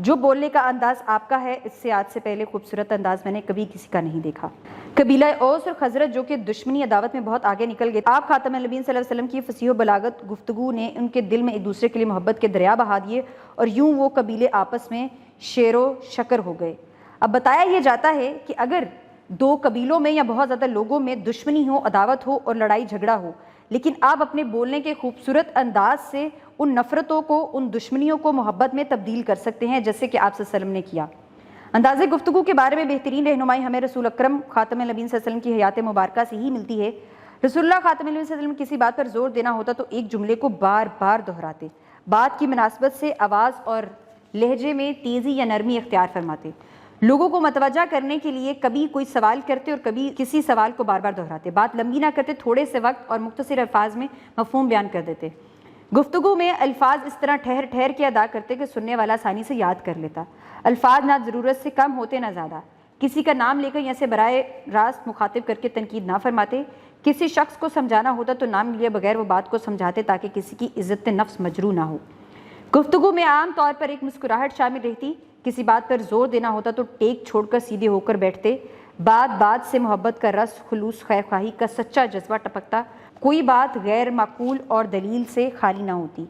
جو بولنے کا انداز آپ کا ہے اس سے آج سے پہلے خوبصورت انداز میں نے کبھی کسی کا نہیں دیکھا۔ قبیلہ اوس اور خزرج جو کہ دشمنی عداوت میں بہت آگے نکل گئے، آپ خاتم النبیین صلی اللہ علیہ وسلم کی فصیح و بلاغت گفتگو نے ان کے دل میں ایک دوسرے کے لیے محبت کے دریا بہا دیے اور یوں وہ قبیلے آپس میں شیر و شکر ہو گئے۔ اب بتایا یہ جاتا ہے کہ اگر دو قبیلوں میں یا بہت زیادہ لوگوں میں دشمنی ہو، عداوت ہو اور لڑائی جھگڑا ہو، لیکن آپ اپنے بولنے کے خوبصورت انداز سے ان نفرتوں کو، ان دشمنیوں کو محبت میں تبدیل کر سکتے ہیں، جیسے کہ آپ صلی اللہ علیہ وسلم نے کیا۔ انداز گفتگو کے بارے میں بہترین رہنمائی ہمیں رسول اکرم خاتم النبیین صلی اللہ علیہ وسلم کی حیات مبارکہ سے ہی ملتی ہے۔ رسول اللہ خاتم النبیین صلی اللہ علیہ وسلم کسی بات پر زور دینا ہوتا تو ایک جملے کو بار بار دہراتے، بات کی مناسبت سے آواز اور لہجے میں تیزی یا نرمی اختیار فرماتے، لوگوں کو متوجہ کرنے کے لیے کبھی کوئی سوال کرتے اور کبھی کسی سوال کو بار بار دہراتے، بات لمبی نہ کرتے، تھوڑے سے وقت اور مختصر الفاظ میں مفہوم بیان کر دیتے۔ گفتگو میں الفاظ اس طرح ٹھہر ٹھہر کے ادا کرتے کہ سننے والا آسانی سے یاد کر لیتا، الفاظ نہ ضرورت سے کم ہوتے نہ زیادہ، کسی کا نام لے کر یا سے براہ راست مخاطب کر کے تنقید نہ فرماتے، کسی شخص کو سمجھانا ہوتا تو نام لیے بغیر وہ بات کو سمجھاتے تاکہ کسی کی عزت نفس مجروح نہ ہو۔ گفتگو میں عام طور پر ایک مسکراہٹ شامل رہتی، کسی بات پر زور دینا ہوتا تو ٹیک چھوڑ کر سیدھے ہو کر بیٹھتے، بات سے محبت کا رس، خلوص، خیر خواہی کا سچا جذبہ ٹپکتا، کوئی بات غیر معقول اور دلیل سے خالی نہ ہوتی۔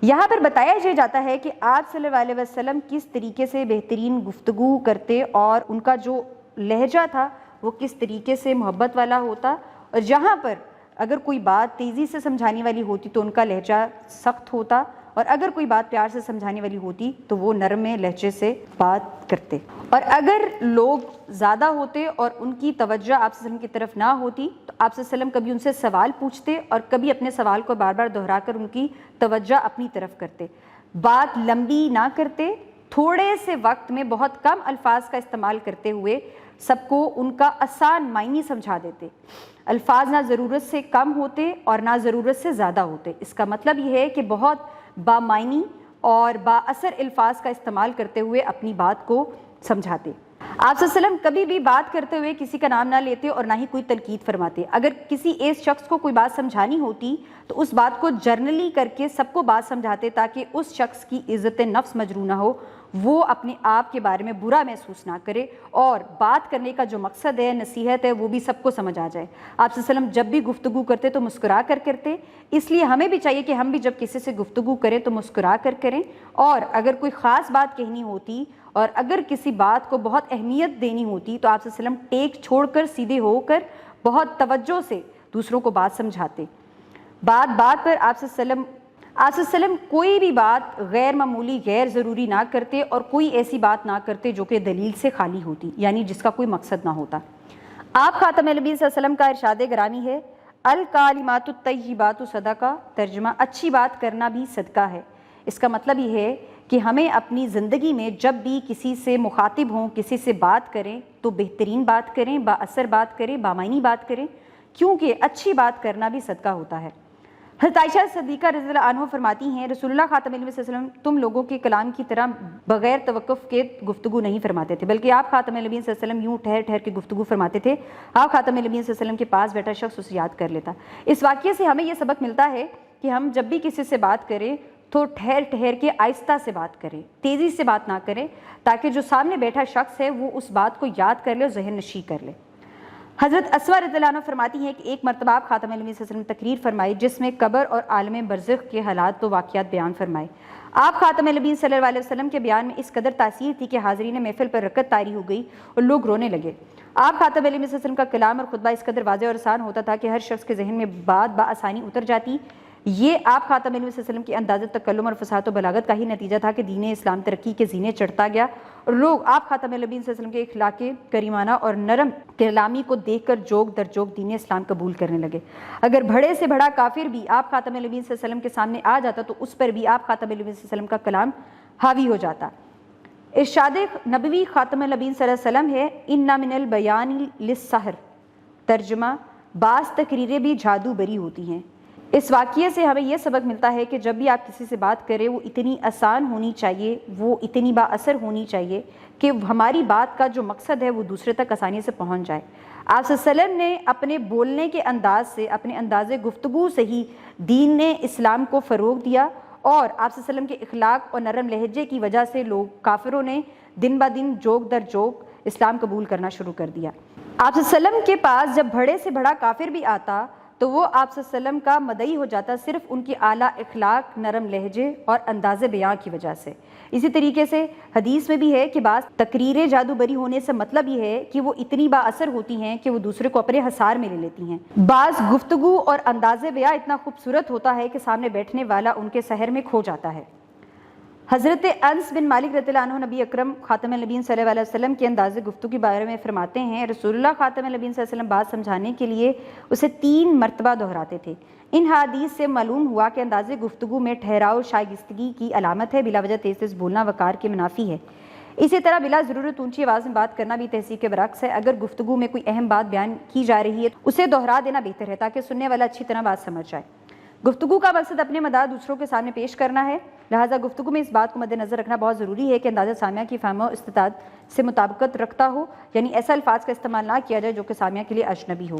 یہاں پر بتایا یہ جاتا ہے کہ آپ صلی اللہ علیہ وسلم کس طریقے سے بہترین گفتگو کرتے اور ان کا جو لہجہ تھا وہ کس طریقے سے محبت والا ہوتا، اور جہاں پر اگر کوئی بات تیزی سے سمجھانے والی ہوتی تو ان کا لہجہ سخت ہوتا، اور اگر کوئی بات پیار سے سمجھانے والی ہوتی تو وہ نرم لہجے سے بات کرتے، اور اگر لوگ زیادہ ہوتے اور ان کی توجہ آپ صلی اللہ علیہ وسلم کی طرف نہ ہوتی تو آپ صلی اللہ علیہ وسلم کبھی ان سے سوال پوچھتے اور کبھی اپنے سوال کو بار بار دہرا کر ان کی توجہ اپنی طرف کرتے، بات لمبی نہ کرتے، تھوڑے سے وقت میں بہت کم الفاظ کا استعمال کرتے ہوئے سب کو ان کا آسان معنی سمجھا دیتے، الفاظ نہ ضرورت سے کم ہوتے اور نہ ضرورت سے زیادہ ہوتے۔ اس کا مطلب یہ ہے کہ بہت بامعنی اور با اثر الفاظ کا استعمال کرتے ہوئے اپنی بات کو سمجھاتے۔ آپ صلی اللہ علیہ وسلم کبھی بھی بات کرتے ہوئے کسی کا نام نہ لیتے اور نہ ہی کوئی تنقید فرماتے۔ اگر کسی ایک شخص کو کوئی بات سمجھانی ہوتی تو اس بات کو جرنلی کر کے سب کو بات سمجھاتے تاکہ اس شخص کی عزت نفس مجروح نہ ہو، وہ اپنے آپ کے بارے میں برا محسوس نہ کرے، اور بات کرنے کا جو مقصد ہے، نصیحت ہے، وہ بھی سب کو سمجھ آ جائے۔ آپ صلی اللہ علیہ وسلم جب بھی گفتگو کرتے تو مسکرا کر کرتے، اس لیے ہمیں بھی چاہیے کہ ہم بھی جب کسی سے گفتگو کریں تو مسکرا کر کریں، اور اگر کوئی خاص بات کہنی ہوتی اور اگر کسی بات کو بہت اہمیت دینی ہوتی تو آپ صلی اللہ علیہ وسلم ٹیک چھوڑ کر سیدھے ہو کر بہت توجہ سے دوسروں کو بات سمجھاتے۔ بات پر آپ صلی اللہ علیہ وسلم کوئی بھی بات غیر معمولی، غیر ضروری نہ کرتے اور کوئی ایسی بات نہ کرتے جو کہ دلیل سے خالی ہوتی، یعنی جس کا کوئی مقصد نہ ہوتا۔ آپ خاتم النبیین صلی اللہ علیہ وسلم کا ارشاد گرامی ہے، الکلمات الطیبات صدقہ، ترجمہ اچھی بات کرنا بھی صدقہ ہے۔ اس کا مطلب یہ ہے کہ ہمیں اپنی زندگی میں جب بھی کسی سے مخاطب ہوں، کسی سے بات کریں تو بہترین بات کریں، با اثر بات کریں، بامعنی بات کریں، کیونکہ اچھی بات کرنا بھی صدقہ ہوتا ہے۔ حضرت عائشہ صدیقہ رضی اللہ عنہ فرماتی ہیں، رسول اللہ خاتم النبیین صلی اللہ علیہ وسلم تم لوگوں کے کلام کی طرح بغیر توقف کے گفتگو نہیں فرماتے تھے، بلکہ آپ خاتم النبیین صلی اللہ علیہ وسلم یوں ٹھہر ٹھہر کے گفتگو فرماتے تھے، آپ خاتم النبیین صلی اللہ علیہ وسلم کے پاس بیٹھا شخص اسے یاد کر لیتا۔ اس واقعے سے ہمیں یہ سبق ملتا ہے کہ ہم جب بھی کسی سے بات کریں تو ٹھہر ٹھہر کے آہستہ سے بات کریں، تیزی سے بات نہ کریں، تاکہ جو سامنے بیٹھا شخص ہے وہ اس بات کو یاد کر لے اور ذہن نشی کر لے۔ حضرت اسما رضی اللہ عنہ فرماتی ہیں کہ ایک مرتبہ آپ خاتم النبیین صلی اللہ علیہ وسلم تقریر فرمائی جس میں قبر اور عالم برزخ کے حالات و واقعات بیان فرمائے۔ آپ خاتم النبیین صلی اللہ علیہ وسلم کے بیان میں اس قدر تاثیر تھی کہ حاضرین محفل پر رکعت طاری ہو گئی اور لوگ رونے لگے۔ آپ خاتم النبیین صلی اللہ علیہ وسلم کا کلام اور خطبہ اس قدر واضح اور آسان ہوتا تھا کہ ہر شخص کے ذہن میں بات بآسانی اتر جاتی۔ یہ آپ خاتم النبیین صلی اللہ علیہ وسلم کی انداز تکلم اور فصاحت و بلاغت کا ہی نتیجہ تھا کہ دین اسلام ترقی کے زینے چڑھتا گیا اور لوگ آپ خاتم النبیین صلی اللہ علیہ وسلم کے اخلاق کریمانہ اور نرم کلامی کو دیکھ کر جوگ در جوگ دین اسلام قبول کرنے لگے۔ اگر بڑے سے بڑا کافر بھی آپ خاتم النبیین صلی اللہ علیہ وسلم کے سامنے آ جاتا تو اس پر بھی آپ خاتم النبیین صلی اللہ علیہ وسلم کا کلام حاوی ہو جاتا۔ ارشاد نبوی خاتم النبیین صلی اللہ علیہ وسلم ہے، اِنَّ مِنَ الْبَيَانِ لِلسَّحْرِ، ترجمہ بعض تقریریں بھی جادو بری ہوتی ہیں۔ اس واقعے سے ہمیں یہ سبق ملتا ہے کہ جب بھی آپ کسی سے بات کریں وہ اتنی آسان ہونی چاہیے، وہ اتنی با اثر ہونی چاہیے کہ ہماری بات کا جو مقصد ہے وہ دوسرے تک آسانی سے پہنچ جائے۔ آپ صلی اللہ علیہ وسلم نے اپنے بولنے کے انداز سے، اپنے انداز گفتگو سے ہی دین نے اسلام کو فروغ دیا اور آپ صلی اللہ علیہ وسلم کے اخلاق اور نرم لہجے کی وجہ سے لوگ کافروں نے دن بہ دن جوک در جوک اسلام قبول کرنا شروع کر دیا۔ آپ صلی اللہ علیہ وسلم کے پاس جب بڑے سے بڑا کافر بھی آتا تو وہ آپ صلی اللہ علیہ وسلم کا مدعی ہو جاتا صرف ان کی اعلیٰ اخلاق، نرم لہجے اور انداز بیاں کی وجہ سے۔ اسی طریقے سے حدیث میں بھی ہے کہ بعض تقریریں جادو بری ہونے سے مطلب یہ ہے کہ وہ اتنی با اثر ہوتی ہیں کہ وہ دوسرے کو اپنے حصار میں لے لیتی ہیں۔ بعض گفتگو اور انداز بیاں اتنا خوبصورت ہوتا ہے کہ سامنے بیٹھنے والا ان کے سحر میں کھو جاتا ہے۔ حضرت انس بن مالک رضی اللہ عنہ نبی اکرم خاتم النبیین صلی اللہ علیہ وسلم کے انداز گفتگو کے بارے میں فرماتے ہیں، رسول اللہ خاتم النبیین صلی اللہ علیہ وسلم بات سمجھانے کے لیے اسے 3 مرتبہ دہراتے تھے۔ ان حدیث سے معلوم ہوا کہ انداز گفتگو میں ٹھہراؤ شائستگی کی علامت ہے، بلا وجہ تیز تیز بولنا وقار کے منافی ہے۔ اسی طرح بلا ضرورت اونچی آواز میں بات کرنا بھی تہذیب کے برعکس ہے۔ اگر گفتگو میں کوئی اہم بات بیان کی جا رہی ہے اسے دہرا دینا بہتر ہے تاکہ سننے والا اچھی طرح بات سمجھ جائے۔ گفتگو کا مقصد اپنے مداد دوسروں کے سامنے پیش کرنا ہے، لہٰذا گفتگو میں اس بات کو مد نظر رکھنا بہت ضروری ہے کہ اندازہ سامعہ کی فہم و استطاعت سے مطابقت رکھتا ہو، یعنی ایسا الفاظ کا استعمال نہ کیا جائے جو کہ سامعہ کے لیے اجنبی ہو۔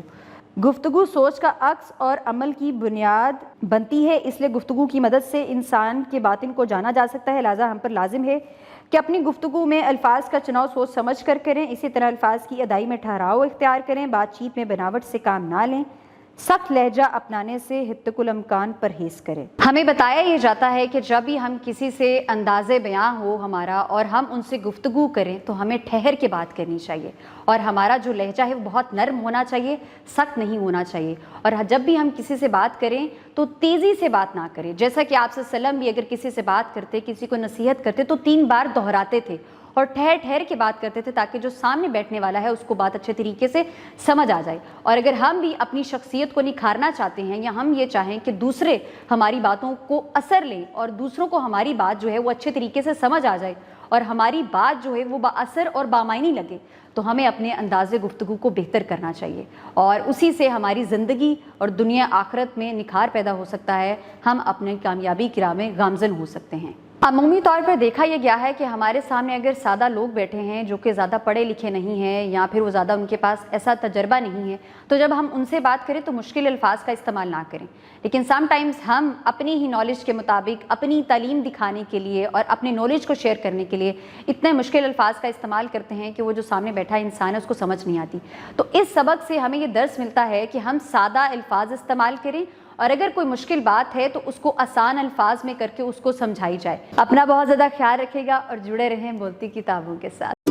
گفتگو سوچ کا عکس اور عمل کی بنیاد بنتی ہے، اس لیے گفتگو کی مدد سے انسان کے باطن کو جانا جا سکتا ہے، لہٰذا ہم پر لازم ہے کہ اپنی گفتگو میں الفاظ کا چناؤ سوچ سمجھ کر کریں۔ اسی طرح الفاظ کی ادائی میں ٹھہراؤ اختیار کریں، بات چیت میں بناوٹ سے کام نہ لیں، سخت لہجہ اپنانے سے حتک الامکان پرہیز کریں۔ ہمیں بتایا یہ جاتا ہے کہ جب بھی ہم کسی سے انداز بیاں ہو ہمارا اور ہم ان سے گفتگو کریں تو ہمیں ٹھہر کے بات کرنی چاہیے، اور ہمارا جو لہجہ ہے وہ بہت نرم ہونا چاہیے، سخت نہیں ہونا چاہیے۔ اور جب بھی ہم کسی سے بات کریں تو تیزی سے بات نہ کریں، جیسا کہ آپ صلی اللہ علیہ وسلم بھی اگر کسی سے بات کرتے، کسی کو نصیحت کرتے تو 3 بار دہراتے تھے اور ٹھہر ٹھہر کے بات کرتے تھے تاکہ جو سامنے بیٹھنے والا ہے اس کو بات اچھے طریقے سے سمجھ آ جائے۔ اور اگر ہم بھی اپنی شخصیت کو نکھارنا چاہتے ہیں یا ہم یہ چاہیں کہ دوسرے ہماری باتوں کو اثر لیں اور دوسروں کو ہماری بات جو ہے وہ اچھے طریقے سے سمجھ آ جائے اور ہماری بات جو ہے وہ با اثر اور بامعنی لگے، تو ہمیں اپنے انداز گفتگو کو بہتر کرنا چاہیے، اور اسی سے ہماری زندگی اور دنیا آخرت میں نکھار پیدا ہو سکتا ہے، ہم اپنے کامیابی کی راہ میں گامزن ہو سکتے ہیں۔ عمومی طور پر دیکھا یہ گیا ہے کہ ہمارے سامنے اگر سادہ لوگ بیٹھے ہیں جو کہ زیادہ پڑھے لکھے نہیں ہیں یا پھر وہ زیادہ ان کے پاس ایسا تجربہ نہیں ہے، تو جب ہم ان سے بات کریں تو مشکل الفاظ کا استعمال نہ کریں، لیکن سم ٹائمز ہم اپنی ہی نالج کے مطابق اپنی تعلیم دکھانے کے لیے اور اپنے نالج کو شیئر کرنے کے لیے اتنے مشکل الفاظ کا استعمال کرتے ہیں کہ وہ جو سامنے بیٹھا انسان ہے اس کو سمجھ نہیں آتی۔ تو اس سبق سے ہمیں یہ درس ملتا ہے کہ ہم سادہ الفاظ استعمال کریں، اور اگر کوئی مشکل بات ہے تو اس کو آسان الفاظ میں کر کے اس کو سمجھائی جائے۔ اپنا بہت زیادہ خیال رکھے گا اور جڑے رہیں بولتی کتابوں کے ساتھ۔